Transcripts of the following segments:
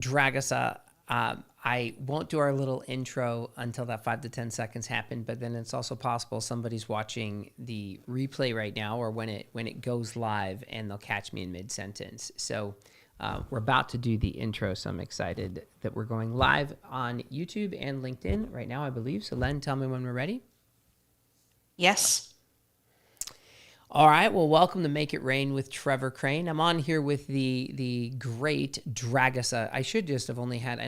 Dragica, I won't do our little intro until that 5 to 10 seconds happen, but then it's also possible somebody's watching the replay right now or when it goes live and they'll catch me in mid-sentence. So we're about to do the intro, so I'm excited that we're going live on YouTube and LinkedIn right now, I believe. So Len, tell me when we're ready. Yes. All right, well, welcome to Make It Rain with Trevor Crane. I'm on here with the great Dragica. I should just have only had, I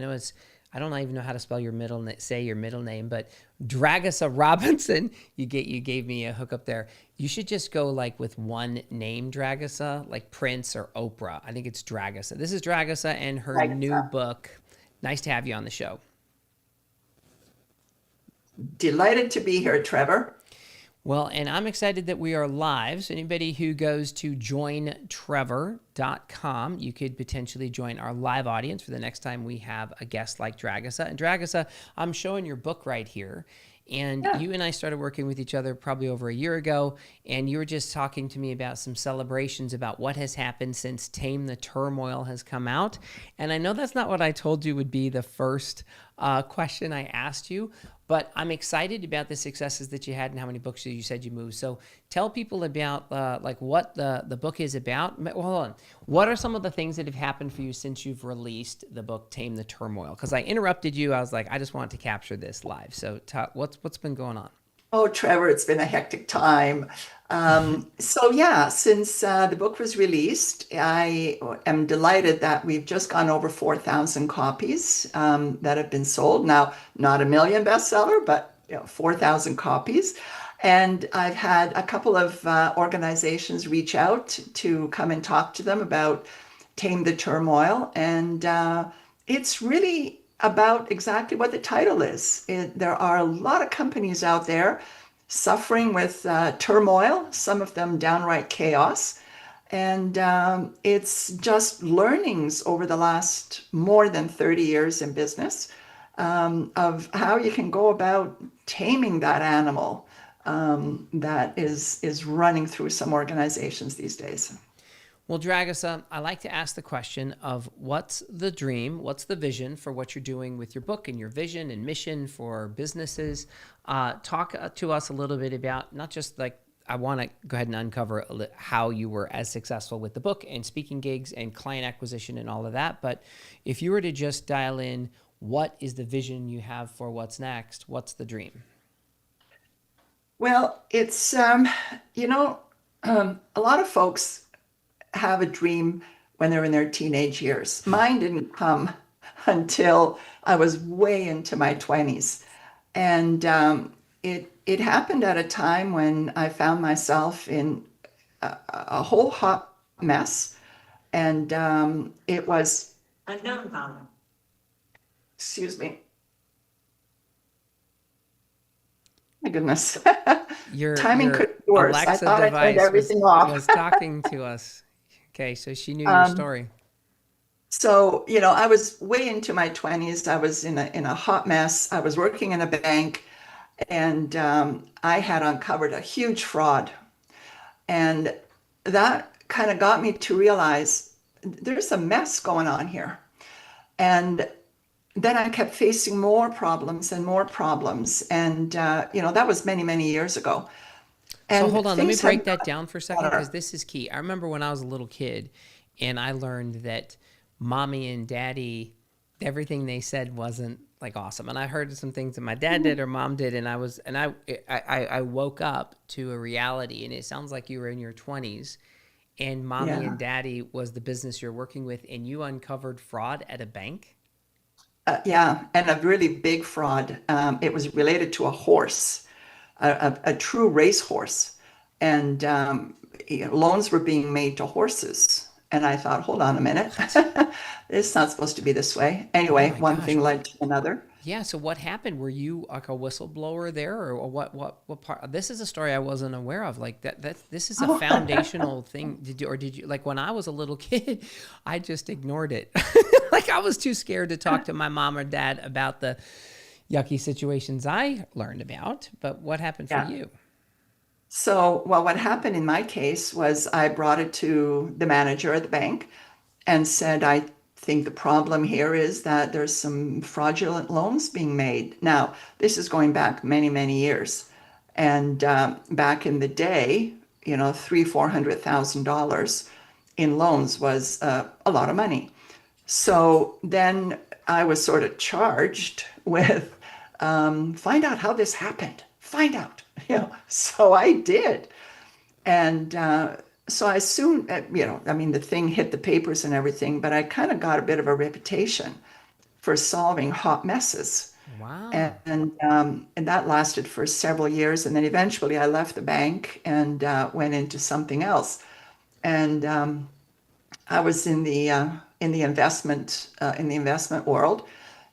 don't even know how to spell your middle name, but Dragica Robinson. You gave me a hook up there. You should just go like with one name, Dragica, like Prince or Oprah. I think it's Dragica. This is Dragica and her new book. Nice to have you on the show. Delighted to be here, Trevor. Well, and I'm excited that we are live. So anybody who goes to jointrevor.com, you could potentially join our live audience for the next time we have a guest like Dragica. And Dragica, I'm showing your book right here. And you and I started working with each other probably over a year ago. And you were just talking to me about some celebrations about what has happened since Tame the Turmoil has come out. And I know that's not what I told you would be the first question I asked you, but I'm excited about the successes that you had and how many books you said you moved. So tell people about like what the book is about. Well, hold on. What are some of the things that have happened for you since you've released the book Tame the Turmoil? Because I interrupted you. I was like, I just want to capture this live. So what's been going on? Oh, Trevor, it's been a hectic time. Since the book was released, I am delighted that we've just gone over 4,000 copies that have been sold. Now, not a million bestseller, but 4,000 copies. And I've had a couple of organizations reach out to come and talk to them about Tame the Turmoil. And it's really about exactly what the title is. There are a lot of companies out there suffering with turmoil, some of them downright chaos. And it's just learnings over the last more than 30 years in business of how you can go about taming that animal that is running through some organizations these days. Well, Dragica, I like to ask the question of what's the dream, what's the vision for what you're doing with your book and your vision and mission for businesses. Talk to us a little bit about not just like, I want to go ahead and uncover how you were as successful with the book and speaking gigs and client acquisition and all of that. But if you were to just dial in, what is the vision you have for what's next? What's the dream? Well, it's, a lot of folks have a dream when they're in their teenage years. Mine didn't come until I was way into my 20s. And it happened at a time when I found myself in a whole hot mess. And it was, excuse me. My goodness. Timing could be worse. I Alexa thought I turned everything off. was talking to us. Okay, so she knew your story. So, I was way into my 20s. I was in a hot mess. I was working in a bank, and I had uncovered a huge fraud. And that kind of got me to realize there's a mess going on here. And then I kept facing more problems and more problems. And, that was many, many years ago. So And hold on, let me things break had that down for a second better. because this is key. I remember when I was a little kid and I learned that mommy and daddy, everything they said wasn't like awesome. And I heard some things that my dad did or mom did, and I woke up to a reality, and it sounds like you were in your 20s and mommy Yeah. and daddy was the business you're working with, and you uncovered fraud at a bank. Yeah, and a really big fraud. It was related to a horse, a true racehorse, and loans were being made to horses. And I thought, hold on a minute, it's not supposed to be this way. Oh Anyway, my one gosh. thing led to another. Yeah. So what happened? Were you like a whistleblower there, or what part? This is a story I wasn't aware of. Like that. This is a Oh, foundational thing. Did you like when I was a little kid? I just ignored it. Like I was too scared to talk to my mom or dad about the yucky situations I learned about. But what happened for yeah. you? So, well, what happened in my case was I brought it to the manager at the bank and said, I think the problem here is that there's some fraudulent loans being made. Now, this is going back many, many years. And back in the day, you know, $400,000 in loans was a lot of money. So then I was sort of charged with find out how this happened. Find out, you know. So I did, and so I soon, you know, I mean, the thing hit the papers and everything, but I kind of got a bit of a reputation for solving hot messes. Wow. And that lasted for several years, and then eventually I left the bank and went into something else. And I was in the investment world,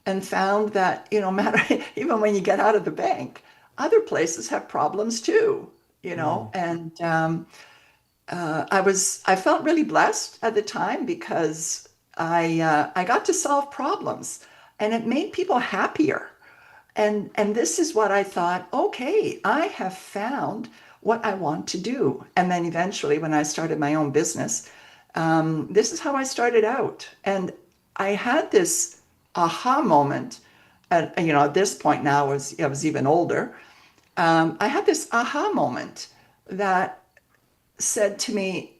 and found that, you know, matter even when you get out of the bank, other places have problems too, you know. And I felt really blessed at the time because I got to solve problems, and it made people happier. And this is what I thought, okay, I have found what I want to do. And then eventually, when I started my own business, this is how I started out. And I had this aha moment. You know, at this point now, I was even older. I had this aha moment that said to me,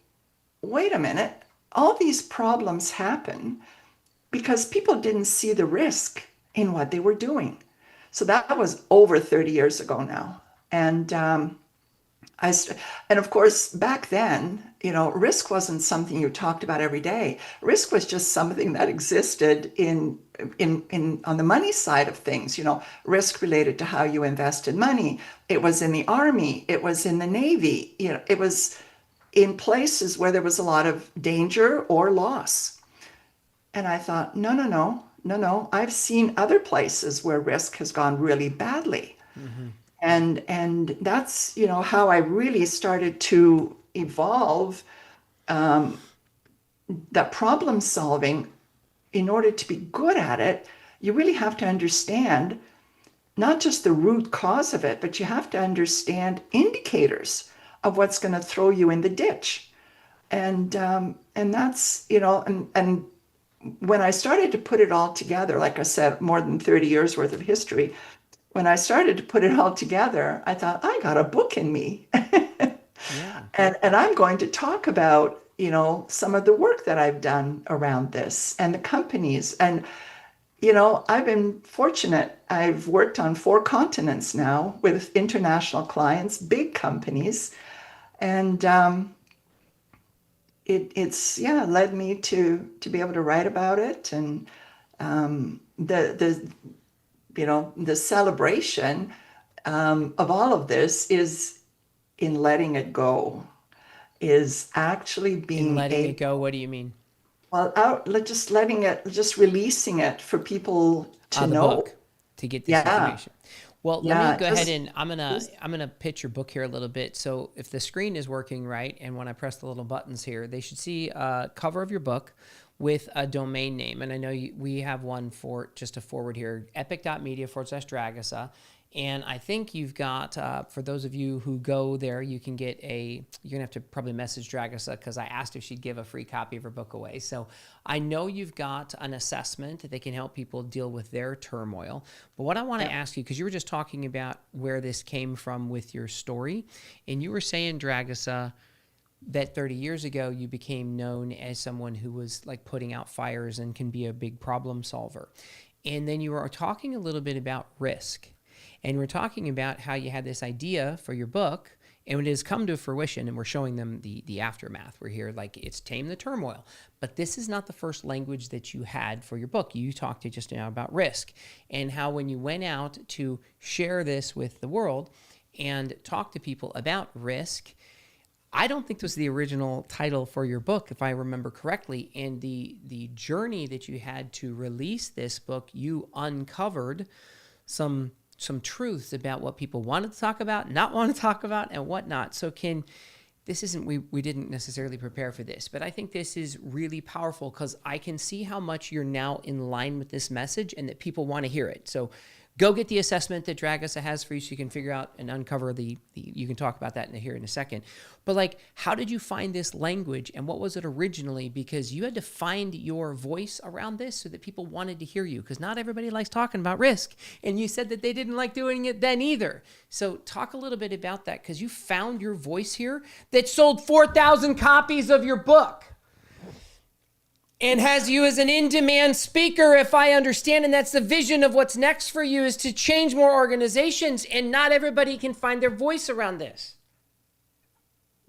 wait a minute, all these problems happen because people didn't see the risk in what they were doing. So that was over 30 years ago now. And and of course, back then, you know, risk wasn't something you talked about every day. Risk was just something that existed in on the money side of things, you know, risk related to how you invested money. It was in the army, it was in the Navy, you know, it was in places where there was a lot of danger or loss. And I thought, no, no, no, no, no. I've seen other places where risk has gone really badly. Mm-hmm. And that's, you know, how I really started to evolve that problem solving. In order to be good at it, you really have to understand not just the root cause of it, but you have to understand indicators of what's going to throw you in the ditch. And that's, you know, and when I started to put it all together, like I said, more than 30 years worth of history, when I started to put it all together, I thought, I got a book in me. Yeah. And I'm going to talk about, you know, some of the work that I've done around this and the companies. And, you know, I've been fortunate. I've worked on 4 continents now with international clients, big companies. And it's yeah, led me to be able to write about it. And the you know, the celebration of all of this is in letting it go, is actually In being letting it able, go, what do you mean? well, out, just letting it, just releasing it for people to The know. book to get this Yeah, information. Well, let me yeah, go ahead just, and I'm gonna pitch your book here a little bit. So if the screen is working right, and when I press the little buttons here, they should see a cover of your book with a domain name. And I know we have one for just a forward here, epic.media/Dragica. And I think you've got, for those of you who go there, you can get you're going to have to probably message Dragica because I asked if she'd give a free copy of her book away. So I know you've got an assessment that can help people deal with their turmoil. But what I want to yeah, ask you, because you were just talking about where this came from with your story, and you were saying, Dragica, that 30 years ago you became known as someone who was like putting out fires and can be a big problem solver. And then you were talking a little bit about risk. And we're talking about how you had this idea for your book, and it has come to fruition, and we're showing them the aftermath. We're here like it's Tame the Turmoil. But this is not the first language that you had for your book. You talked to just now about risk and how when you went out to share this with the world and talk to people about risk, I don't think this was the original title for your book, if I remember correctly. And the journey that you had to release this book, you uncovered some truths about what people wanted to talk about, not want to talk about, and whatnot. So this isn't, we didn't necessarily prepare for this, but I think this is really powerful because I can see how much you're now in line with this message and that people want to hear it. So Go get the assessment that Dragica has for you so you can figure out and uncover you can talk about that here in a second. But like, how did you find this language and what was it originally? Because you had to find your voice around this so that people wanted to hear you, because not everybody likes talking about risk. And you said that they didn't like doing it then either. So talk a little bit about that, because you found your voice here that sold 4,000 copies of your book. And has you as an in-demand speaker, if I understand, and that's the vision of what's next for you, is to change more organizations, and not everybody can find their voice around this.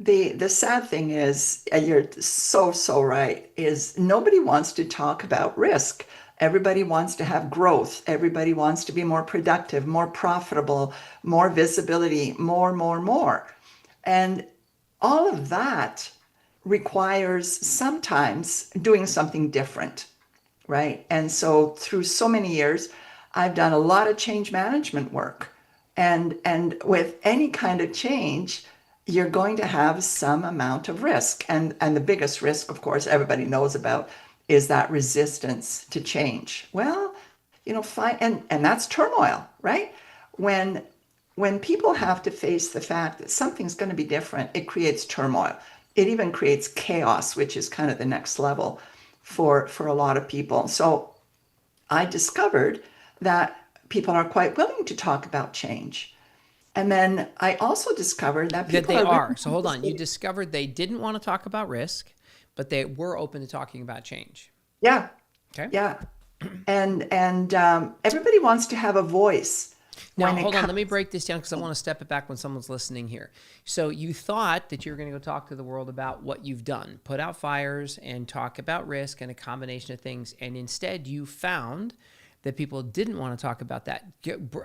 The sad thing is, and you're so right, is nobody wants to talk about risk. Everybody wants to have growth. Everybody wants to be more productive, more profitable, more visibility, more. And all of that requires sometimes doing something different, right? And so through so many years, I've done a lot of change management work. And with any kind of change, you're going to have some amount of risk. And the biggest risk, of course, everybody knows about is that resistance to change. Well, fine, and that's turmoil, right? When people have to face the fact that something's going to be different, it creates turmoil. It even creates chaos, which is kind of the next level for a lot of people. So I discovered that people are quite willing to talk about change. And then I also discovered that people are. So hold on. You discovered they didn't want to talk about risk, but they were open to talking about change. Yeah. Okay. Yeah. And everybody wants to have a voice. Now, hold on. Let me break this down, because I want to step it back when someone's listening here. So you thought that you were going to go talk to the world about what you've done, put out fires and talk about risk and a combination of things. And instead you found that people didn't want to talk about that.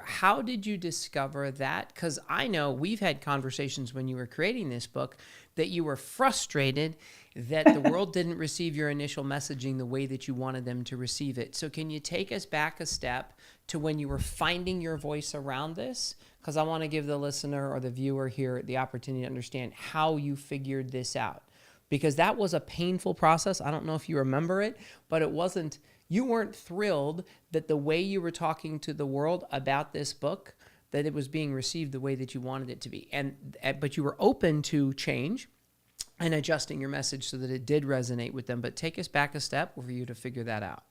How did you discover that? Because I know we've had conversations when you were creating this book that you were frustrated that the world didn't receive your initial messaging the way that you wanted them to receive it. So can you take us back a step to when you were finding your voice around this? Because I want to give the listener or the viewer here the opportunity to understand how you figured this out. Because that was a painful process. I don't know if you remember it, but you weren't thrilled that the way you were talking to the world about this book, that it was being received the way that you wanted it to be. But you were open to change and adjusting your message so that it did resonate with them. But take us back a step for you to figure that out.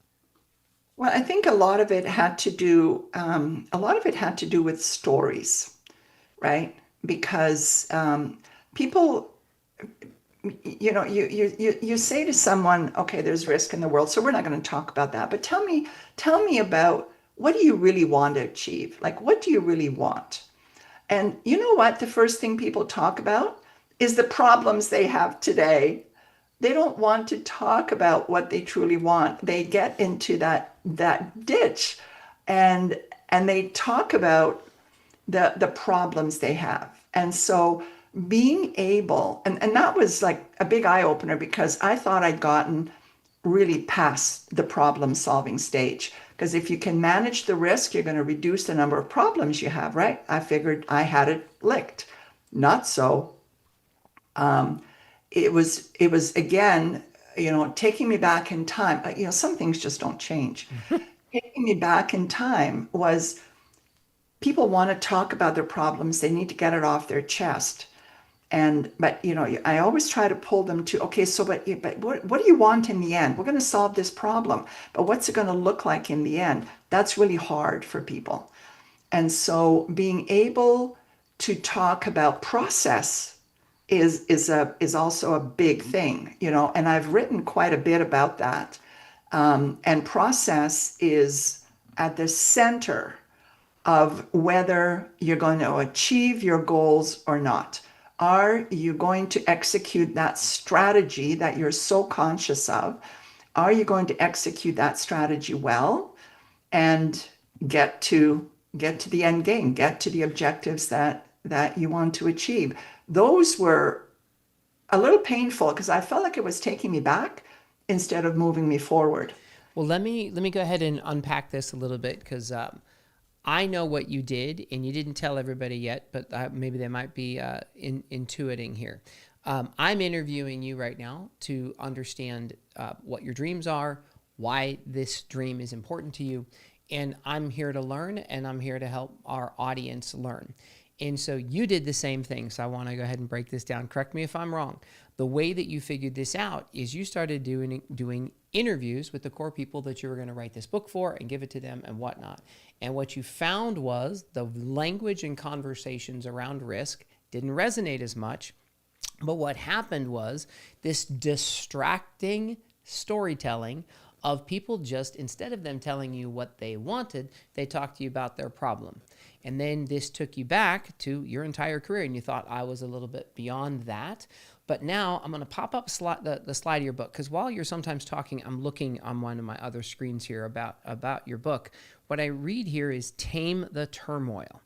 Well, I think a lot of it had to do with stories, right? Because people, you say to someone, okay, there's risk in the world, so we're not going to talk about that. But tell me about, what do you really want to achieve? Like, what do you really want? And you know what? The first thing people talk about is the problems they have today. They don't want to talk about what they truly want. They get into that ditch, and they talk about the problems they have. And so being able, and that was like a big eye opener, because I thought I'd gotten really past the problem solving stage. Because if you can manage the risk, you're going to reduce the number of problems you have, right? I figured I had it licked. Not so. It was again, taking me back in time. Some things just don't change. Taking me back in time was, people want to talk about their problems. They need to get it off their chest. But I always try to pull them to, okay, so but what do you want in the end? We're going to solve this problem, but what's it going to look like in the end? That's really hard for people. And so being able to talk about process is also a big thing, and I've written quite a bit about that. And process is at the center of whether you're going to achieve your goals or not. Are you going to execute that strategy that you're so conscious of? Are you going to execute that strategy well and get to the end game, get to the objectives that you want to achieve? Those were a little painful, because I felt like it was taking me back instead of moving me forward. Well, let me go ahead and unpack this a little bit, because I know what you did, and you didn't tell everybody yet, but maybe they might be intuiting here. I'm interviewing you right now to understand what your dreams are, why this dream is important to you, and I'm here to learn, and I'm here to help our audience learn. And so you did the same thing. So I want to go ahead and break this down. Correct me if I'm wrong. The way that you figured this out is you started doing interviews with the core people that you were going to write this book for and give it to them and whatnot. And what you found was the language and conversations around risk didn't resonate as much. But what happened was this distracting storytelling of people, just instead of them telling you what they wanted, they talked to you about their problem. And then this took you back to your entire career, and you thought I was a little bit beyond that. But now I'm going to pop up the slide of your book, because while you're sometimes talking, I'm looking on one of my other screens here about your book. What I read here is Tame the Turmoil.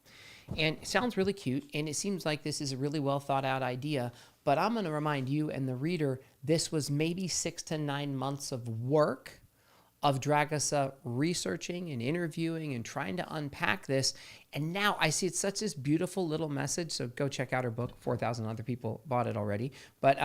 And it sounds really cute, and it seems like this is a really well thought out idea. But I'm going to remind you and the reader, this was maybe 6 to 9 months of work of Dragica researching and interviewing and trying to unpack this. And now I see it's such this beautiful little message. So go check out her book. 4,000 other people bought it already. But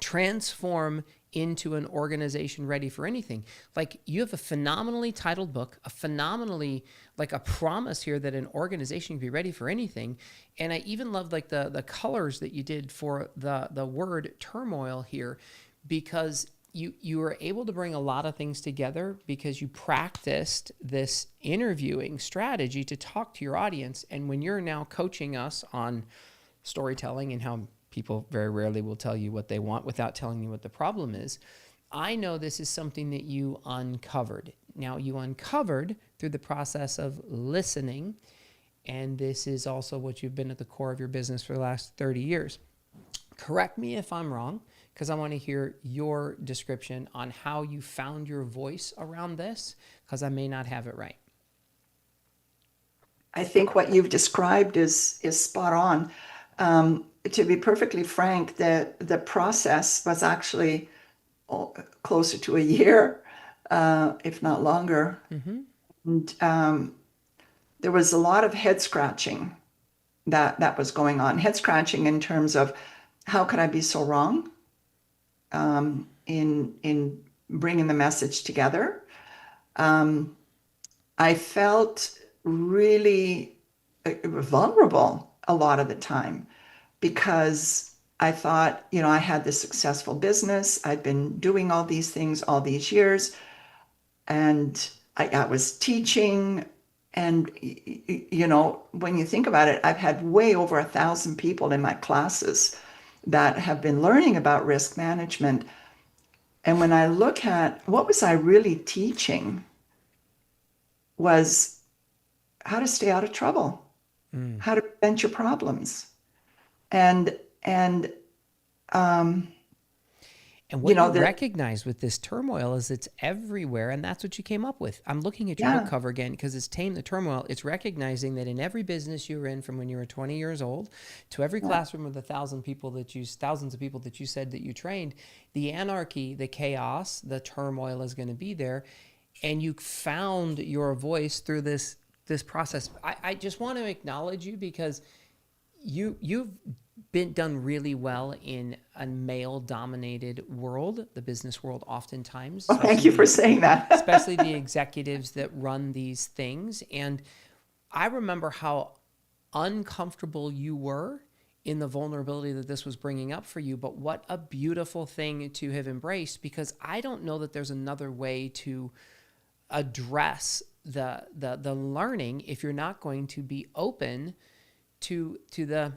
transform into an organization ready for anything. Like, you have a phenomenally titled book, a phenomenally, like, a promise here that an organization can be ready for anything. And I even loved like the colors that you did for the word turmoil here, because you were able to bring a lot of things together because you practiced this interviewing strategy to talk to your audience. And when you're now coaching us on storytelling and how people very rarely will tell you what they want without telling you what the problem is, I know this is something that you uncovered. Now, you uncovered through the process of listening, and this is also what you've been at the core of your business for the last 30 years. Correct me if I'm wrong, because I want to hear your description on how you found your voice around this, because I may not have it right. I think what you've described is spot on. To be perfectly frank, the process was actually closer to a year, if not longer. Mm-hmm. And there was a lot of head scratching that was going on. Head scratching in terms of, how could I be so wrong in bringing the message together? I felt really vulnerable a lot of the time, because I thought, I had this successful business. I'd been doing all these things all these years, and I was teaching. And, when you think about it, I've had way over 1,000 people in my classes that have been learning about risk management. And when I look at what was I really teaching, was how to stay out of trouble, how to prevent your problems. And what you recognize with this turmoil is it's everywhere, and that's what you came up with. I'm looking at your book cover again, because it's Tame the Turmoil. It's recognizing that in every business you were in, from when you were 20 years old to every classroom of the thousands of people that you said that you trained, the anarchy, the chaos, the turmoil is going to be there. And you found your voice through this process. I just want to acknowledge you, because you've been done really well in a male-dominated world, the business world, oftentimes. Well, thank you for saying that. Especially the executives that run these things. And I remember how uncomfortable you were in the vulnerability that this was bringing up for you. But what a beautiful thing to have embraced, because I don't know that there's another way to address the learning if you're not going to be open to the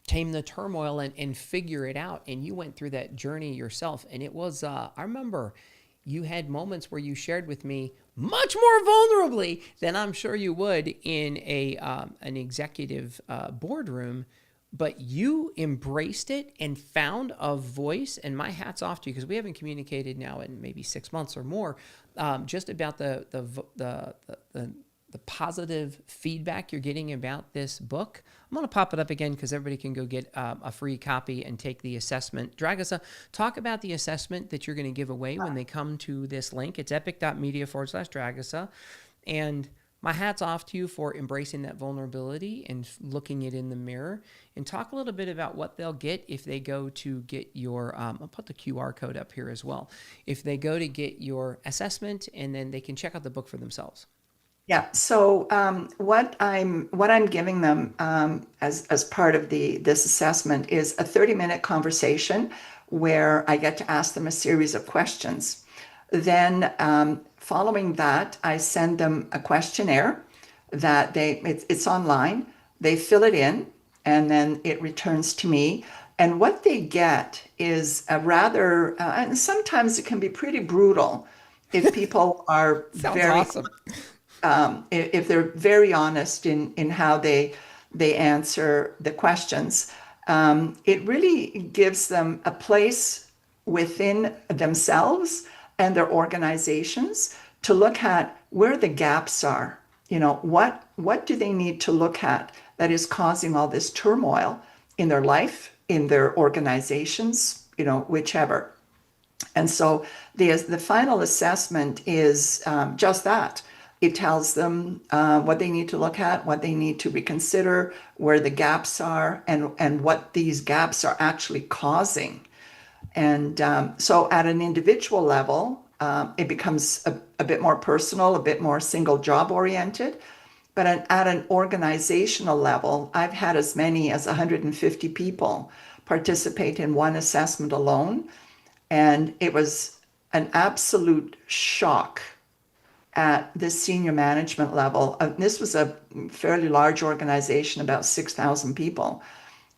tame the turmoil and figure it out. And you went through that journey yourself. And it was, I remember you had moments where you shared with me much more vulnerably than I'm sure you would in an executive boardroom, but you embraced it and found a voice. And my hat's off to you, because we haven't communicated now in maybe 6 months or more, just about the positive feedback you're getting about this book. I'm going to pop it up again, because everybody can go get a free copy and take the assessment. Dragica, talk about the assessment that you're going to give away when they come to this link. It's epic.media/Dragica. And my hat's off to you for embracing that vulnerability and looking it in the mirror. And talk a little bit about what they'll get if they go to get your, I'll put the QR code up here as well. If they go to get your assessment, and then they can check out the book for themselves. Yeah. So what I'm giving them as part of this assessment is a 30-minute conversation where I get to ask them a series of questions. Then following that, I send them a questionnaire that it's online. They fill it in, and then it returns to me. And what they get is a rather, and sometimes it can be pretty brutal if people are Sounds awesome. if they're very honest in how they answer the questions. It really gives them a place within themselves and their organizations to look at where the gaps are. What do they need to look at that is causing all this turmoil in their life, in their organizations, whichever. And so the final assessment is just that. It tells them what they need to look at, what they need to reconsider, where the gaps are, and what these gaps are actually causing. And so at an individual level, it becomes a bit more personal, a bit more single job oriented. But at an organizational level, I've had as many as 150 people participate in one assessment alone. And it was an absolute shock at the senior management level. This was a fairly large organization, about 6,000 people.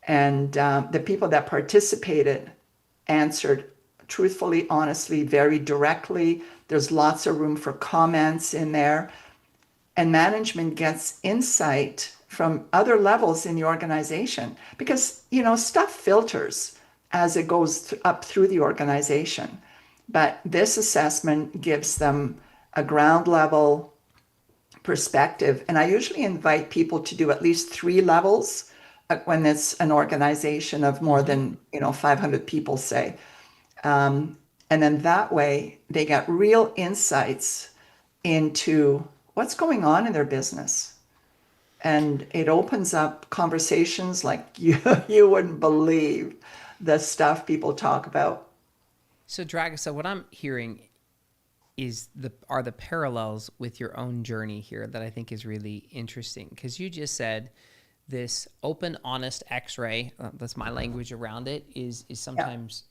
And the people that participated answered truthfully, honestly, very directly. There's lots of room for comments in there. And management gets insight from other levels in the organization because, stuff filters as it goes up through the organization. But this assessment gives them a ground level perspective. And I usually invite people to do at least 3 levels when it's an organization of more than 500 people, say. And then that way they get real insights into what's going on in their business. And it opens up conversations like you wouldn't believe the stuff people talk about. So Dragica, what I'm hearing are the parallels with your own journey here that I think is really interesting, because you just said this open, honest X-ray. That's my language around it. Is sometimes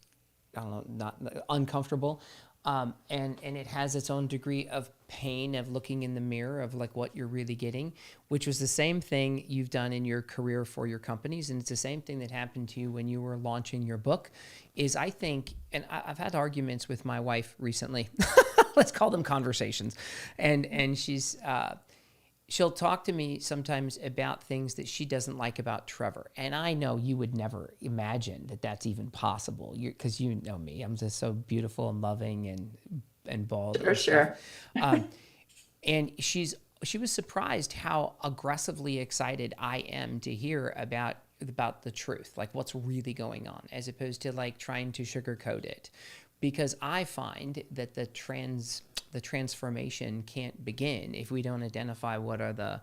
I don't know, not uncomfortable, and it has its own degree of pain of looking in the mirror of like what you're really getting, which was the same thing you've done in your career for your companies, and it's the same thing that happened to you when you were launching your book. Is I think, and I've had arguments with my wife recently. Let's call them conversations. And she'll talk to me sometimes about things that she doesn't like about Trevor. And I know you would never imagine that that's even possible, because you know me. I'm just so beautiful and loving and bald. For sure. And she was surprised how aggressively excited I am to hear about the truth, like what's really going on, as opposed to like trying to sugarcoat it. Because I find that the transformation can't begin if we don't identify what are the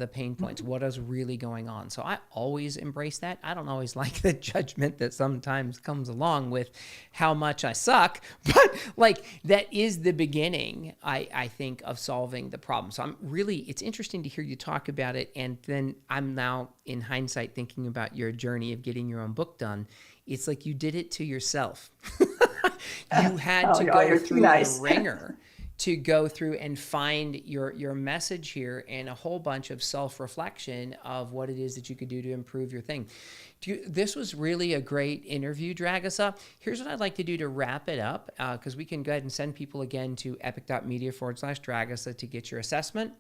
pain points, what is really going on. So I always embrace that. I don't always like the judgment that sometimes comes along with how much I suck, but like that is the beginning, I think, of solving the problem. So it's interesting to hear you talk about it. And then I'm now in hindsight thinking about your journey of getting your own book done. It's like you did it to yourself. You had to go through the ringer to go through and find your message here, and a whole bunch of self-reflection of what it is that you could do to improve your thing. This was really a great interview, Dragica. Here's what I'd like to do to wrap it up, because we can go ahead and send people again to epic.media/Dragica to get your assessment,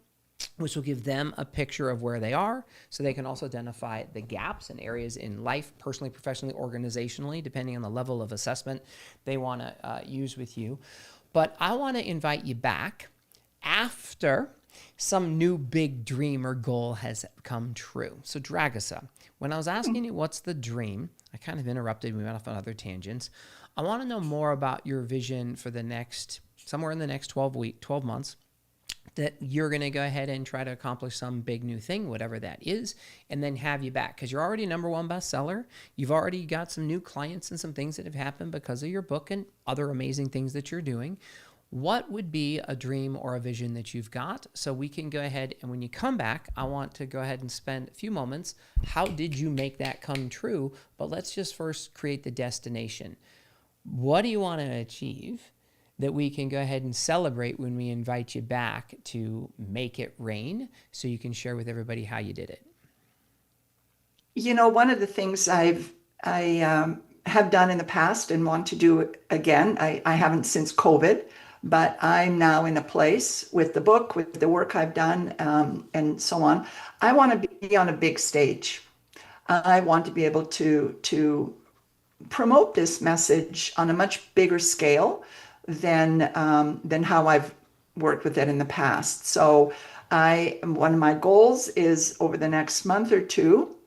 which will give them a picture of where they are, so they can also identify the gaps and areas in life, personally, professionally, organizationally, depending on the level of assessment they want to use with you. But I want to invite you back after some new big dream or goal has come true. So Dragica, when I was asking you what's the dream, I kind of interrupted. We went off on other tangents. I want to know more about your vision for somewhere in the next 12 months. that you're going to go ahead and try to accomplish some big new thing, whatever that is, and then have you back because you're already #1 bestseller. You've already got some new clients and some things that have happened because of your book and other amazing things that you're doing. What would be a dream or a vision that you've got? So we can go ahead and when you come back, I want to go ahead and spend a few moments. How did you make that come true? But let's just first create the destination. What do you want to achieve that we can go ahead and celebrate when we invite you back to make it rain so you can share with everybody how you did it? One of the things I have done in the past and want to do again, I haven't since COVID, but I'm now in a place with the book, with the work I've done, and so on. I want to be on a big stage. I want to be able to promote this message on a much bigger scale than how I've worked with it in the past. So one of my goals is over the next month or two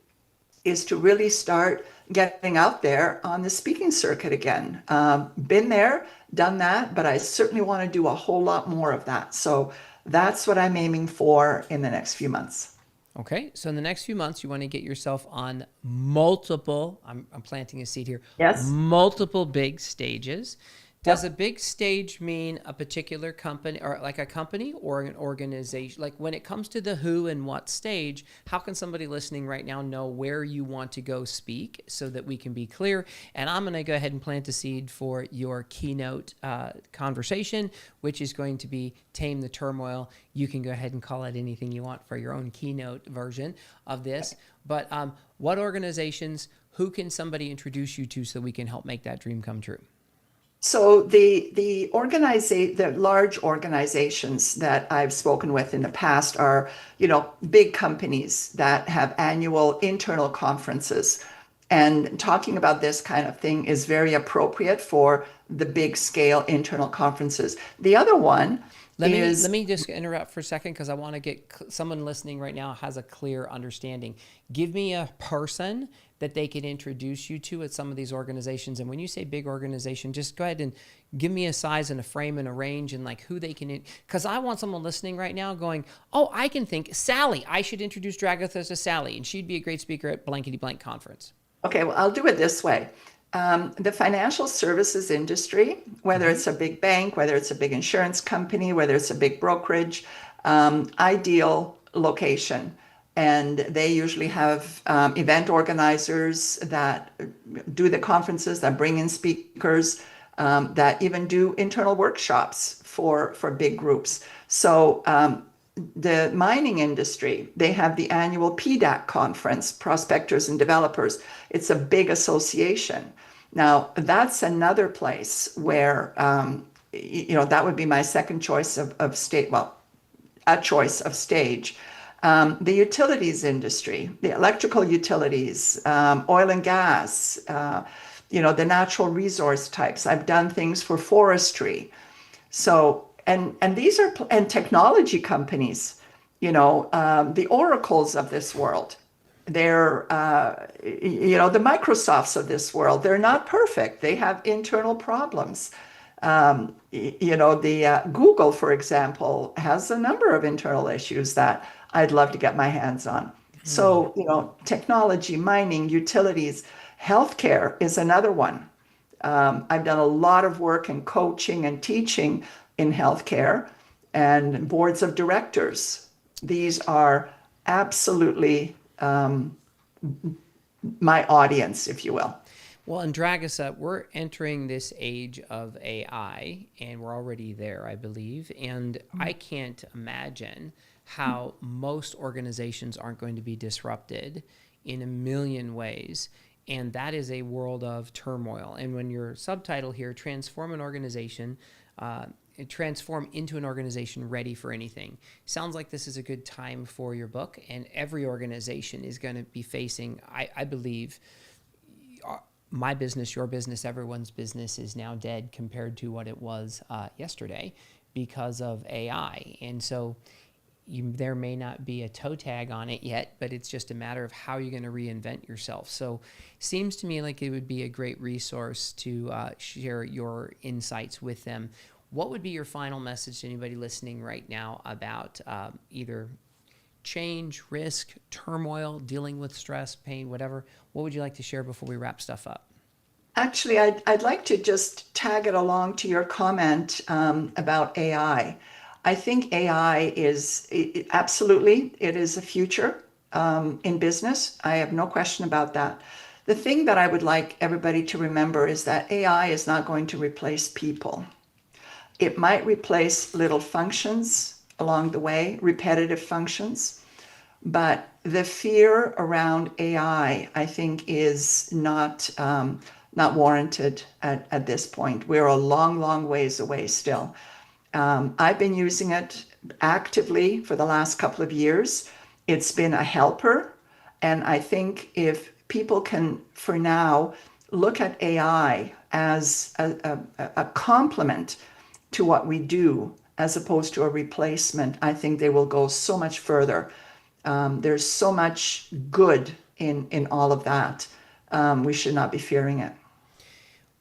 is to really start getting out there on the speaking circuit again. Been there, done that, but I certainly want to do a whole lot more of that. So that's what I'm aiming for in the next few months. Okay, so in the next few months, you want to get yourself on multiple, I'm planting a seed here, Yes. multiple big stages. Does Yep. a big stage mean a particular company or like a company or an organization? Like when it comes to the who and what stage, how can somebody listening right now know where you want to go speak so that we can be clear? And I'm going to go ahead and plant a seed for your keynote conversation, which is going to be Tame the Turmoil. You can go ahead and call it anything you want for your own keynote version of this. But what organizations, who can somebody introduce you to so we can help make that dream come true? So the large organizations that I've spoken with in the past are, big companies that have annual internal conferences. And talking about this kind of thing is very appropriate for the big scale internal conferences. The other one Let is me just interrupt for a second because I want to get someone listening right now has a clear understanding. Give me a person that they can introduce you to at some of these organizations. And when you say big organization, just go ahead and give me a size and a frame and a range and like who they can, because I want someone listening right now going, oh, I can think Sally. I should introduce Dragica to Sally and she'd be a great speaker at blankety blank conference. Okay, well, I'll do it this way. The financial services industry, whether it's a big bank, whether it's a big insurance company, whether it's a big brokerage, ideal location. And they usually have event organizers that do the conferences, that bring in speakers, that even do internal workshops for big groups. So the mining industry, they have the annual PDAC conference, Prospectors and Developers. It's a big association. Now, that's another place where, that would be my second choice of state, well, a choice of stage. The utilities industry, the electrical utilities, oil and gas, the natural resource types. I've done things for forestry. So, and these are, and technology companies, the oracles of this world. They're, the Microsofts of this world. They're not perfect. They have internal problems. Google, for example, has a number of internal issues that I'd love to get my hands on. So, technology, mining, utilities, healthcare is another one. I've done a lot of work in coaching and teaching in healthcare and boards of directors. These are absolutely my audience, if you will. Well, and Dragica, we're entering this age of AI, and we're already there, I believe. And I can't imagine how most organizations aren't going to be disrupted in a million ways. And that is a world of turmoil. And when your subtitle here, transform an organization, transform into an organization ready for anything. Sounds like this is a good time for your book. And every organization is going to be facing, I believe, my business, your business, everyone's business is now dead compared to what it was yesterday because of AI. And so there may not be a toe tag on it yet, but it's just a matter of how you're going to reinvent yourself. So seems to me like it would be a great resource to share your insights with them. what would be your final message to anybody listening right now about either change, risk, turmoil, dealing with stress, pain, whatever? What would you like to share before we wrap stuff up? Actually, I'd like to just tag it along to your comment about AI. I think AI is absolutely, it is a future in business. I have no question about that. The thing that I would like everybody to remember is that AI is not going to replace people. It might replace little functions along the way, repetitive functions, but the fear around I think, is not warranted at this point. We're a long, long ways away still. I've been using it actively for the last couple of years. It's been a helper. And I think if people can, for now, look at AI as a complement to what we do as opposed to a replacement, I think they will go so much further. There's so much good in all of that. We should not be fearing it.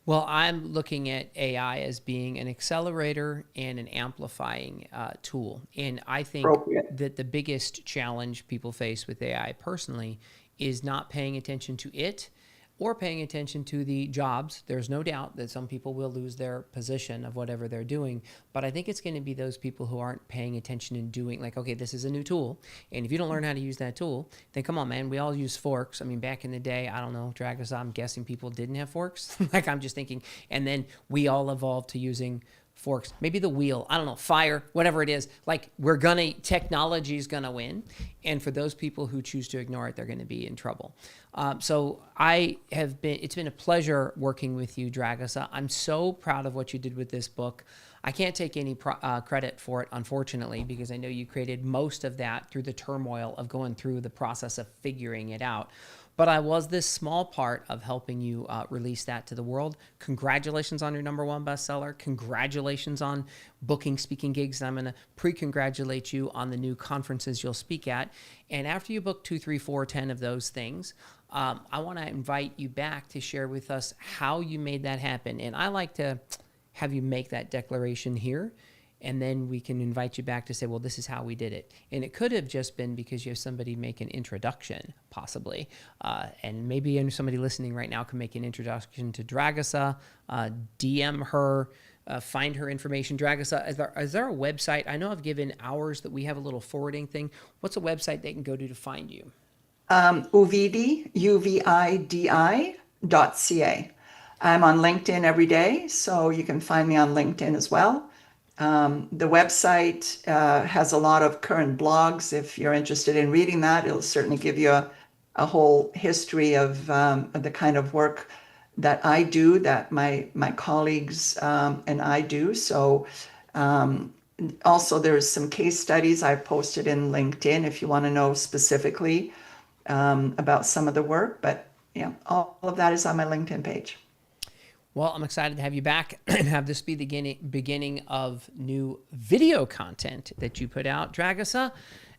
Well, I'm looking at AI as being an accelerator and an amplifying tool. And I think that the biggest challenge people face with AI personally is not paying attention to it or paying attention to the jobs. There's no doubt that some people will lose their position of whatever they're doing, but I think it's going to be those people who aren't paying attention and doing, like, okay, this is a new tool, and if you don't learn how to use that tool, then come on, man, we all use forks. I mean, back in the day, I don't know, Dragica, I'm guessing people didn't have forks. Like, I'm just thinking, and then we all evolved to using forks, maybe the wheel, I don't know, fire, whatever it is. Like, technology's gonna win. And for those people who choose to ignore it, they're gonna be in trouble. So it's been a pleasure working with you, Dragica. I'm so proud of what you did with this book. I can't take any credit for it, unfortunately, because I know you created most of that through the turmoil of going through the process of figuring it out. But I was this small part of helping you release that to the world. Congratulations on your #1 bestseller. Congratulations on booking speaking gigs. I'm going to pre-congratulate you on the new conferences you'll speak at. And after you book 2, 3, 4, 10 of those things, I want to invite you back to share with us how you made that happen. And I like to have you make that declaration here, and then we can invite you back to say, well, this is how we did it. And it could have just been because you have somebody make an introduction, possibly. And maybe somebody listening right now can make an introduction to Dragica, DM her, find her information. Dragica, is there a website? I know I've given ours that we have a little forwarding thing. What's a website they can go to find you? Uvidi, UVIDI.ca. I'm on LinkedIn every day, so you can find me on LinkedIn as well. The website has a lot of current blogs. If you're interested in reading that, it'll certainly give you a whole history of the kind of work that I do, that my colleagues and I do. So also there's some case studies I've posted in LinkedIn if you want to know specifically about some of the work. But yeah, all of that is on my LinkedIn page. Well, I'm excited to have you back and have this be the beginning of new video content that you put out, Dragica,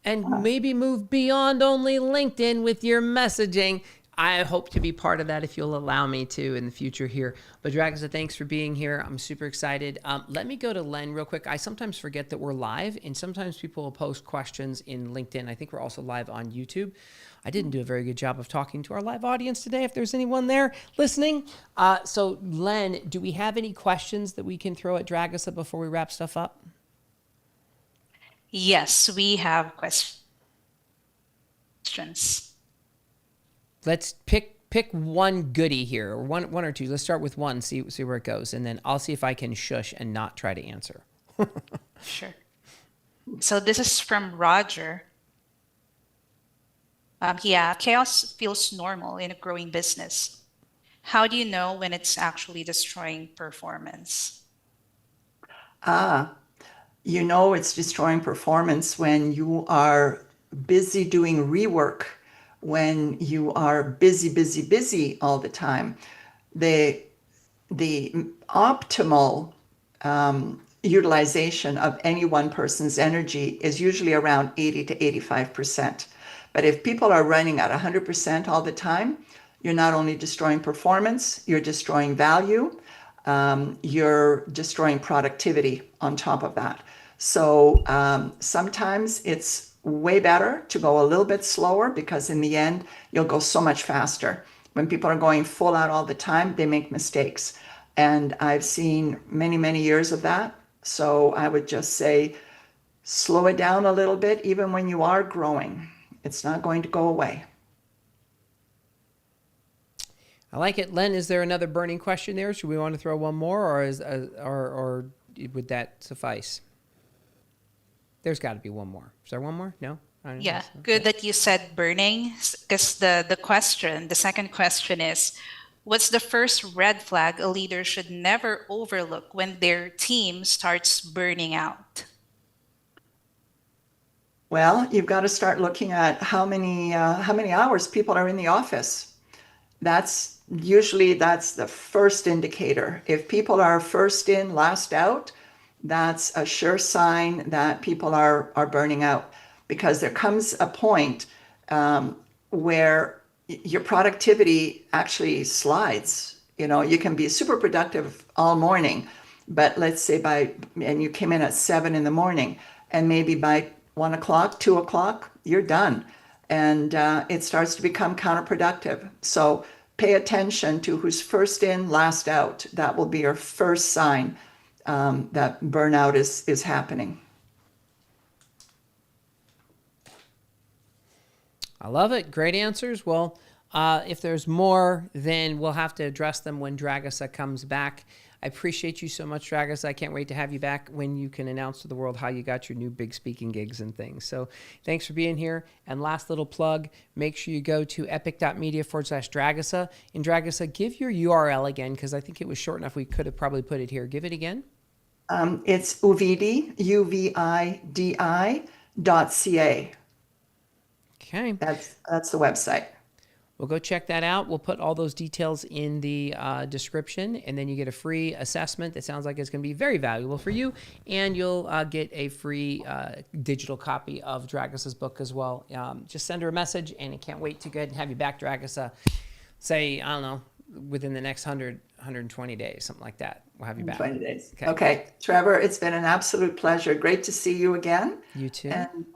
and maybe move beyond only LinkedIn with your messaging. I hope to be part of that if you'll allow me to in the future here. But Dragica, thanks for being here. I'm super excited. Let me go to Len real quick. I sometimes forget that we're live, and sometimes people will post questions in LinkedIn. I think we're also live on YouTube. I didn't do a very good job of talking to our live audience today, if there's anyone there listening. So Len, do we have any questions that we can throw at Dragica before we wrap stuff up? Yes, we have questions. Let's pick one goodie here, or one or two. Let's start with one, see where it goes, and then I'll see if I can shush and not try to answer. Sure. So this is from Roger. Chaos feels normal in a growing business. How do you know when it's actually destroying performance? You know it's destroying performance when you are busy doing rework, when you are busy all the time. The optimal utilization of any one person's energy is usually around 80 to 85%. But if people are running at 100% all the time, you're not only destroying performance, you're destroying value. you're destroying productivity on top of that. So sometimes it's way better to go a little bit slower because in the end, you'll go so much faster. When people are going full out all the time, they make mistakes. And I've seen many, many years of that. So I would just say, slow it down a little bit, even when you are growing. It's not going to go away. I like it. Len, is there another burning question there? Should we want to throw one more, or would that suffice? There's got to be one more. Is there one more? No? I don't Yeah, think so. good that you said burning, because the second question is, what's the first red flag a leader should never overlook when their team starts burning out? Well, you've got to start looking at how many hours people are in the office. That's the first indicator. If people are first in, last out, that's a sure sign that people are burning out, because there comes a point where your productivity actually slides. You know, you can be super productive all morning, but let's say and you came in at 7 in the morning, and maybe by 1 o'clock, 2 o'clock, you're done. And it starts to become counterproductive. So pay attention to who's first in, last out. That will be your first sign that burnout is happening. I love it. Great answers. Well, if there's more, then we'll have to address them when Dragica comes back. I appreciate you so much, Dragica. I can't wait to have you back when you can announce to the world how you got your new big speaking gigs and things. So thanks for being here. And last little plug, make sure you go to epic.media/Dragica. And Dragica, give your URL again, because I think it was short enough we could have probably put it here. Give it again. It's Uvidi, UVIDI.ca. Okay. That's the website. Well, go check that out. We'll put all those details in the description, and then you get a free assessment that sounds like it's going to be very valuable for you, and you'll get a free digital copy of Dragica's book as well. Just send her a message, and I can't wait to go ahead and have you back, Dragica. Say, I don't know, within the next 120 days, something like that. We'll have you back. 20 days. Okay. Trevor, it's been an absolute pleasure. Great to see you again. You too. And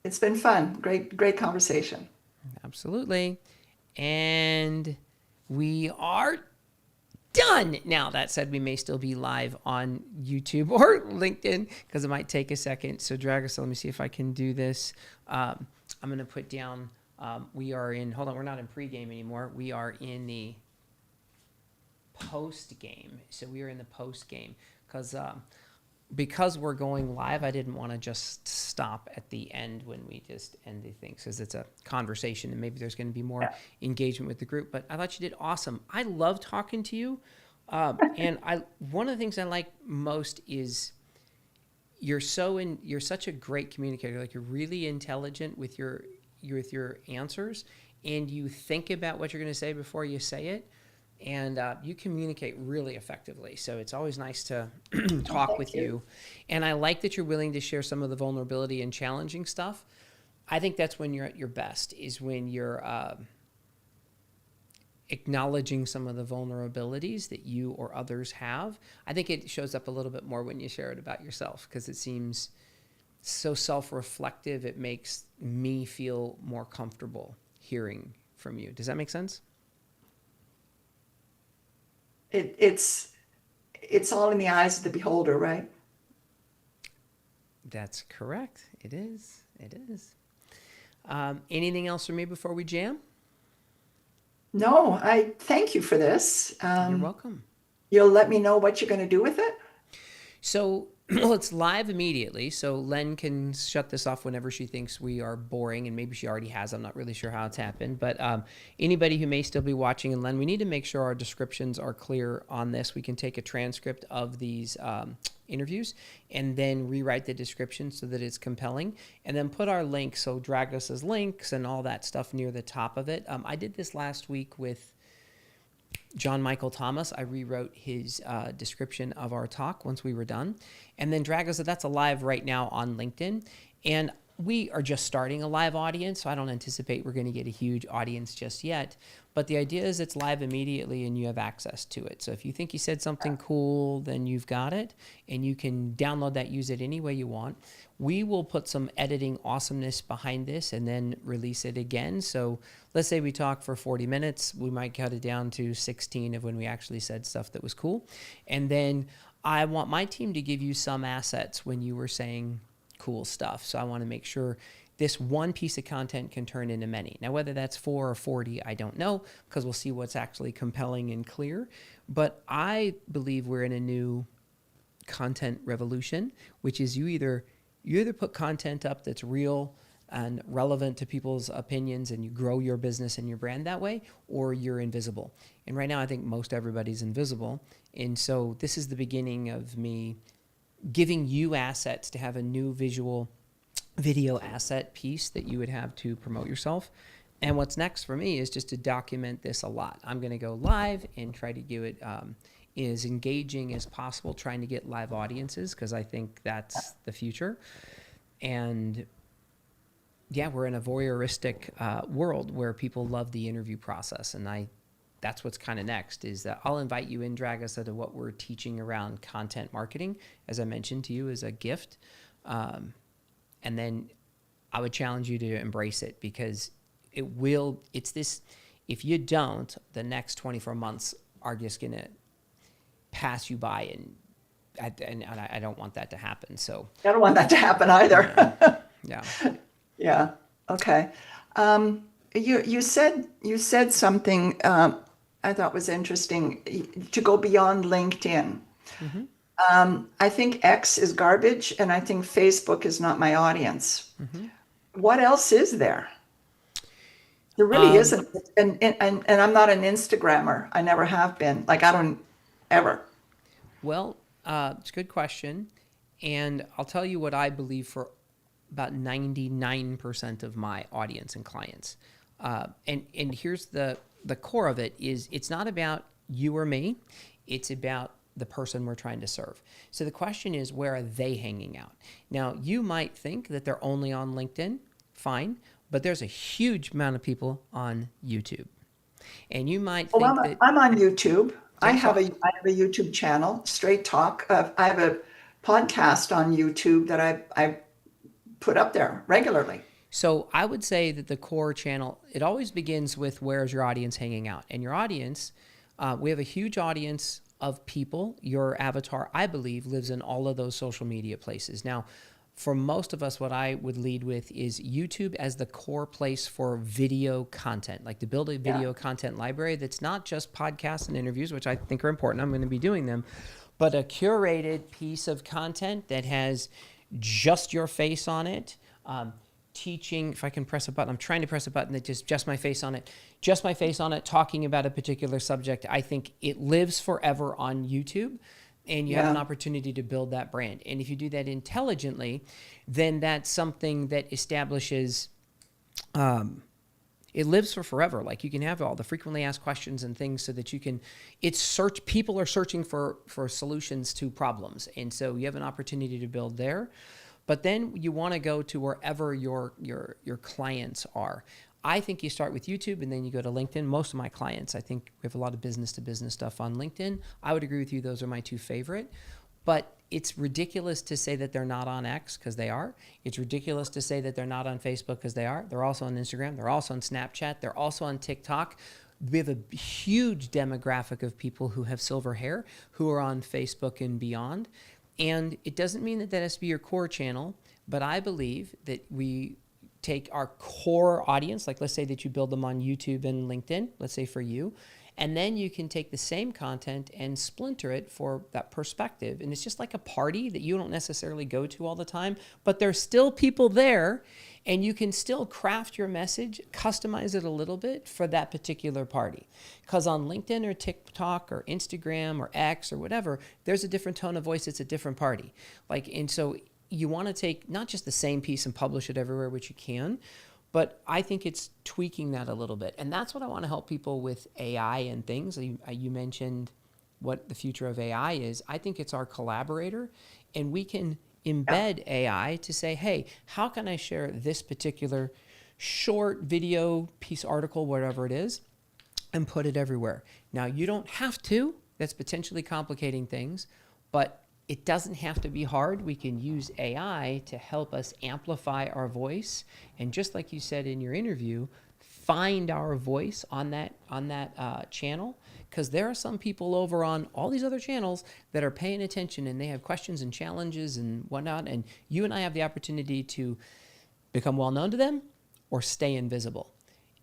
it's been fun. Great conversation. Absolutely. And we are done. Now, that said, we may still be live on YouTube or LinkedIn because it might take a second. So, Dragica, let me see if I can do this. I'm going to put down, we are in, hold on, we're not in pregame anymore. We are in the post game. So, we are in the post game because we're going live, I didn't want to just stop at the end when we just end the things, because it's a conversation and maybe there's going to be more engagement with the group. But I thought you did awesome. I love talking to you. And one of the things I like most is you're such a great communicator. Like, you're really intelligent with your answers, and you think about what you're going to say before you say it. And you communicate really effectively. So it's always nice to talk with you. And I like that you're willing to share some of the vulnerability and challenging stuff. I think that's when you're at your best, is when you're acknowledging some of the vulnerabilities that you or others have. I think it shows up a little bit more when you share it about yourself, because it seems so self-reflective. It makes me feel more comfortable hearing from you. Does that make sense? It's all in the eyes of the beholder, right? That's correct. It is. It is. Anything else from me before we jam? No, I thank you for this. You're welcome. You'll let me know what you're going to do with it? So, well, it's live immediately, so Len can shut this off whenever she thinks we are boring, and maybe she already has. I'm not really sure how it's happened, but anybody who may still be watching, and Len, we need to make sure our descriptions are clear on this. We can take a transcript of these interviews and then rewrite the description so that it's compelling, and then put our links, so Dragica's links and all that stuff near the top of it. I did this last week with John Michael Thomas. I rewrote his description of our talk once we were done. And then Dragica, that's alive right now on LinkedIn. And we are just starting a live audience, so I don't anticipate we're going to get a huge audience just yet. But the idea is it's live immediately and you have access to it. So if you think you said something cool, then you've got it and you can download that, use it any way you want. We will put some editing awesomeness behind this and then release it again. So let's say we talk for 40 minutes, we might cut it down to 16 of when we actually said stuff that was cool. And then I want my team to give you some assets when you were saying cool stuff. So I want to make sure this one piece of content can turn into many. Now, whether that's 4 or 40, I don't know, because we'll see what's actually compelling and clear. But I believe we're in a new content revolution, which is you either put content up that's real and relevant to people's opinions and you grow your business and your brand that way, or you're invisible. And right now, I think most everybody's invisible. And so this is the beginning of me giving you assets to have a new video asset piece that you would have to promote yourself. And what's next for me is just to document this a lot. I'm going to go live and try to do it as engaging as possible, trying to get live audiences, because I think that's the future. And yeah, we're in a voyeuristic world where people love the interview process. And that's what's kind of next, is that I'll invite you in, Dragica, to what we're teaching around content marketing, as I mentioned to you, as a gift. And then I would challenge you to embrace it, because if you don't, the next 24 months are just going to pass you by. And I don't want that to happen. So I don't want that to happen either. Yeah. Yeah. Okay. You said something I thought was interesting, to go beyond LinkedIn. Mm-hmm. I think X is garbage, and I think Facebook is not my audience. Mm-hmm. What else is there? There really isn't. And I'm not an Instagrammer. I never have been. Like, I don't ever. Well, it's a good question. And I'll tell you what I believe for about 99% of my audience and clients. And here's the core of it is it's not about you or me. It's about the person we're trying to serve. So the question is, where are they hanging out? Now, you might think that they're only on LinkedIn. Fine. But there's a huge amount of people on YouTube. And you might think that I'm on YouTube. I have a YouTube channel, Straight Talk. I have a podcast on YouTube that I put up there regularly. So I would say that the core channel, it always begins with, where's your audience hanging out? And your audience, we have a huge audience of people. Your avatar, I believe, lives in all of those social media places. Now, for most of us, what I would lead with is YouTube as the core place for video content, like to build a video content library that's not just podcasts and interviews, which I think are important. I'm going to be doing them, but a curated piece of content that has just your face on it. Teaching, if I can press a button, I'm trying to press a button that just my face on it, talking about a particular subject. I think it lives forever on YouTube, and you have an opportunity to build that brand. And if you do that intelligently, then that's something that establishes, it lives for forever. Like, you can have all the frequently asked questions and things so that you can, people are searching for solutions to problems. And so you have an opportunity to build there. But then you want to go to wherever your clients are. I think you start with YouTube and then you go to LinkedIn. Most of my clients, I think we have a lot of business-to-business stuff on LinkedIn. I would agree with you. Those are my two favorite. But it's ridiculous to say that they're not on X, because they are. It's ridiculous to say that they're not on Facebook, because they are. They're also on Instagram. They're also on Snapchat. They're also on TikTok. We have a huge demographic of people who have silver hair who are on Facebook and beyond. And it doesn't mean that has to be your core channel, but I believe that we take our core audience, like let's say that you build them on YouTube and LinkedIn, let's say for you, and then you can take the same content and splinter it for that perspective. And it's just like a party that you don't necessarily go to all the time, but there's still people there, and you can still craft your message, customize it a little bit for that particular party. Because on LinkedIn or TikTok or Instagram or X or whatever, there's a different tone of voice. It's a different party. And so you want to take not just the same piece and publish it everywhere, which you can, but I think it's tweaking that a little bit. And that's what I want to help people with AI and things. You mentioned what the future of AI is. I think it's our collaborator, and we can embed AI to say, hey, how can I share this particular short video piece, article, whatever it is, and put it everywhere. Now, you don't have to. That's potentially complicating things, but it doesn't have to be hard. We can use AI to help us amplify our voice. And just like you said in your interview, find our voice on that channel, because there are some people over on all these other channels that are paying attention and they have questions and challenges and whatnot. And you and I have the opportunity to become well known to them or stay invisible.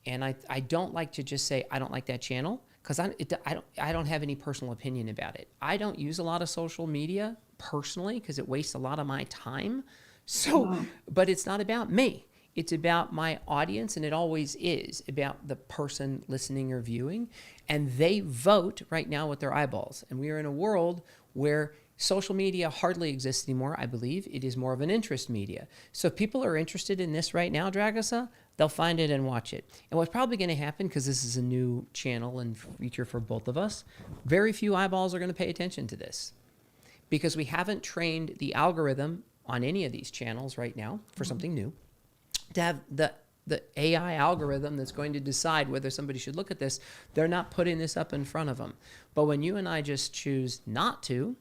And I don't like to just say, I don't like that channel, because I don't have any personal opinion about it. I don't use a lot of social media personally because it wastes a lot of my time. So, but it's not about me. It's about my audience, and it always is about the person listening or viewing. And they vote right now with their eyeballs. And we are in a world where social media hardly exists anymore, I believe. It is more of an interest media. So if people are interested in this right now, Dragica, they'll find it and watch it. And what's probably going to happen, because this is a new channel and feature for both of us, very few eyeballs are going to pay attention to this, because we haven't trained the algorithm on any of these channels right now for something new to have the AI algorithm that's going to decide whether somebody should look at this. They're not putting this up in front of them. But when you and I just choose not to,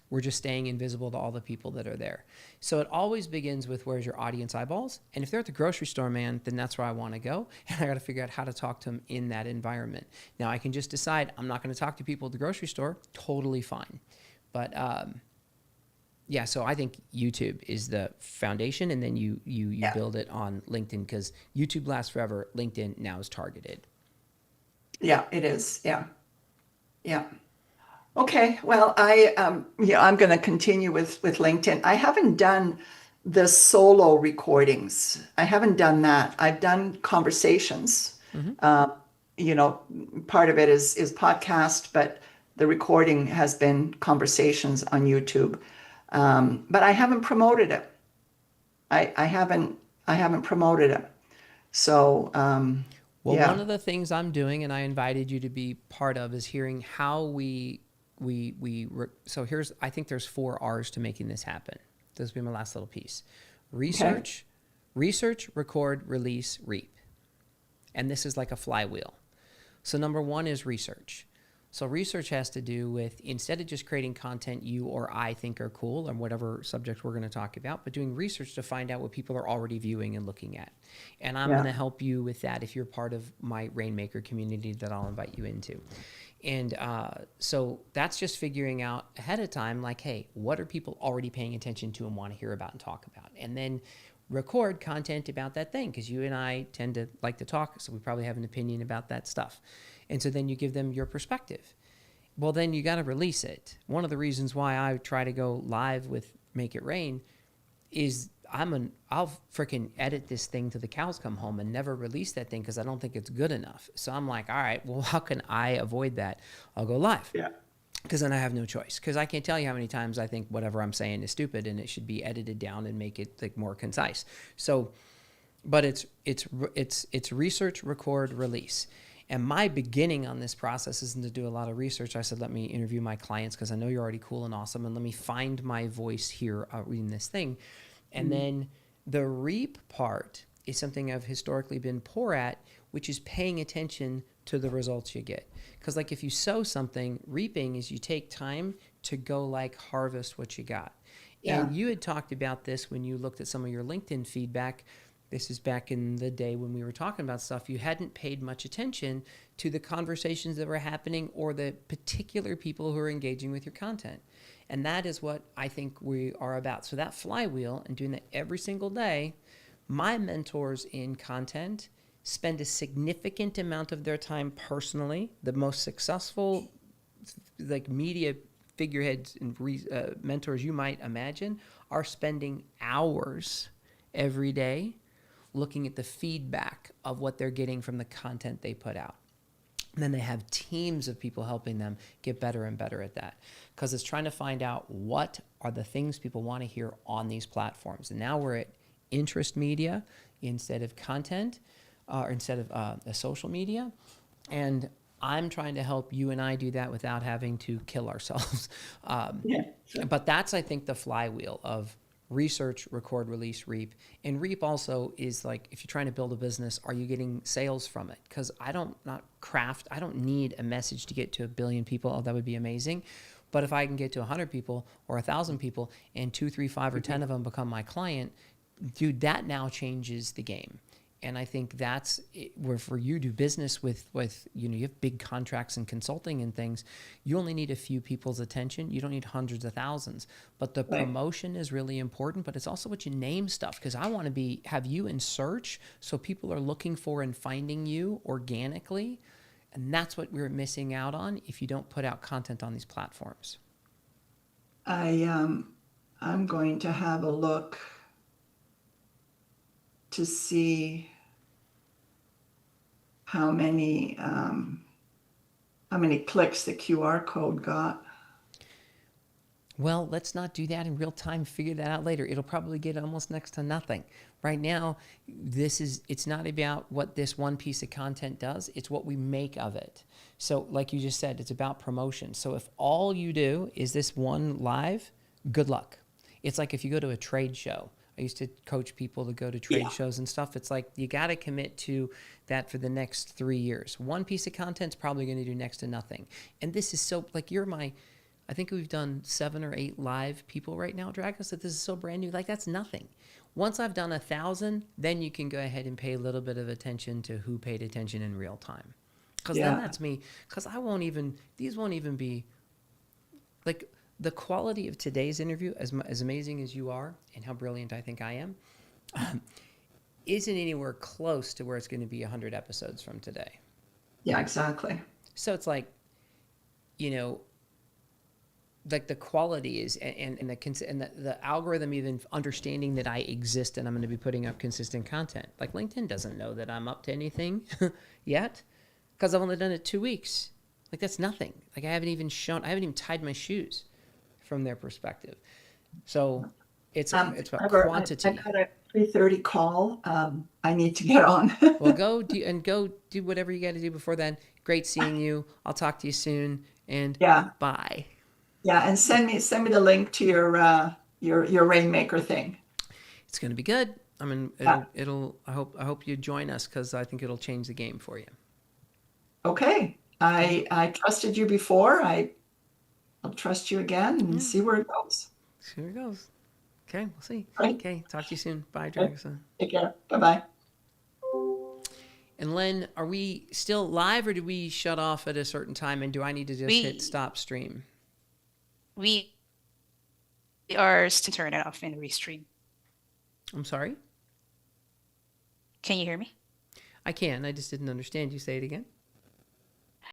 we're just staying invisible to all the people that are there. So it always begins with, where's your audience eyeballs? And if they're at the grocery store, man, then that's where I want to go. And I got to figure out how to talk to them in that environment. Now, I can just decide I'm not going to talk to people at the grocery store. Totally fine. But yeah, so I think YouTube is the foundation, and then you build it on LinkedIn, because YouTube lasts forever. LinkedIn now is targeted. Yeah, it is. Yeah. Yeah. Okay, well, I'm going to continue with LinkedIn. I haven't done the solo recordings. I haven't done that. I've done conversations. You know, part of it is podcast, but the recording has been conversations on YouTube. But I haven't promoted it. I haven't promoted it. So well, yeah. One of the things I'm doing, and I invited you to be part of, is hearing how so here's, I think there's 4 R's to making this happen. This will be my last little piece. Research, record, release, reap. And this is like a flywheel. So number 1 is research. So research has to do with, instead of just creating content you or I think are cool, or whatever subject we're going to talk about, but doing research to find out what people are already viewing and looking at. And I'm going to help you with that if you're part of my Rainmaker community that I'll invite you into. And so that's just figuring out ahead of time, like, hey, what are people already paying attention to and want to hear about and talk about? And then record content about that thing, because you and I tend to like to talk, so we probably have an opinion about that stuff. And so then you give them your perspective. Well, then you got to release it. One of the reasons why I try to go live with Make It Rain is I'll freaking edit this thing till the cows come home and never release that thing because I don't think it's good enough. So I'm like, all right, well, how can I avoid that? I'll go live. Yeah. Because then I have no choice. Because I can't tell you how many times I think whatever I'm saying is stupid and it should be edited down and make it like more concise. So, but it's research, record, release. And my beginning on this process isn't to do a lot of research. I said, let me interview my clients because I know you're already cool and awesome, and let me find my voice here reading this thing. And then the reap part is something I've historically been poor at, which is paying attention to the results you get. Because like if you sow something, reaping is you take time to go like harvest what you got. Yeah. And you had talked about this when you looked at some of your LinkedIn feedback. This is back in the day when we were talking about stuff. You hadn't paid much attention to the conversations that were happening or the particular people who are engaging with your content. And that is what I think we are about. So that flywheel and doing that every single day, my mentors in content spend a significant amount of their time personally. The most successful like media figureheads and mentors you might imagine are spending hours every day looking at the feedback of what they're getting from the content they put out. And then they have teams of people helping them get better and better at that, because it's trying to find out what are the things people want to hear on these platforms. And now we're at interest media instead of content, or instead of the social media. And I'm trying to help you and I do that without having to kill ourselves. But that's, I think, the flywheel of research, record, release, reap. And reap also is like, if you're trying to build a business, are you getting sales from it? Because I don't need a message to get to 1 billion people. Oh, that would be amazing. But if I can get to 100 people or 1,000 people and 2, 3, 5, or 10 of them become my client, dude, that now changes the game. And I think that's where for you do business with, you have big contracts and consulting and things, you only need a few people's attention. You don't need hundreds of thousands. But the promotion is really important, but it's also what you name stuff, because I want to have you in search so people are looking for and finding you organically. And that's what we're missing out on if you don't put out content on these platforms. I'm going to have a look to see how many clicks the QR code got. Well, let's not do that in real time. Figure that out later. It'll probably get almost next to nothing. Right now, it's not about what this one piece of content does. It's what we make of it. So like you just said, it's about promotion. So if all you do is this one live, good luck. It's like if you go to a trade show. I used to coach people to go to trade shows and stuff. It's like you got to commit to that for the next 3 years. One piece of content's probably going to do next to nothing. And this is so, like, I think we've done 7 or 8 live people right now, Dragica, that this is so brand new. Like, that's nothing. Once I've done 1,000, then you can go ahead and pay a little bit of attention to who paid attention in real time. Because then that's me. Because these won't even be, like, the quality of today's interview, as amazing as you are and how brilliant I think I am, isn't anywhere close to where it's going to be 100 episodes from today. Yeah, exactly. So it's like, like the quality is, and the algorithm even understanding that I exist and I'm going to be putting up consistent content. Like LinkedIn doesn't know that I'm up to anything yet, because I've only done it 2 weeks. Like that's nothing. Like I haven't even tied my shoes from their perspective. So it's about quantity. I've got a 3:30 call. I need to get on. Well, go do whatever you got to do before then. Great seeing you. I'll talk to you soon. And bye. Yeah, and send me the link to your Rainmaker thing. It's going to be good. I mean, I hope you join us, because I think it'll change the game for you. Okay, I trusted you before. I'll trust you again and see where it goes. See where it goes. Okay, we'll see. Right. Okay, talk to you soon. Bye, Dragica. Take care. Bye-bye. And Len, are we still live, or do we shut off at a certain time? And do I need to just hit stop stream? We are still turn it off and restream. I'm sorry? Can you hear me? I can. I just didn't understand. You say it again?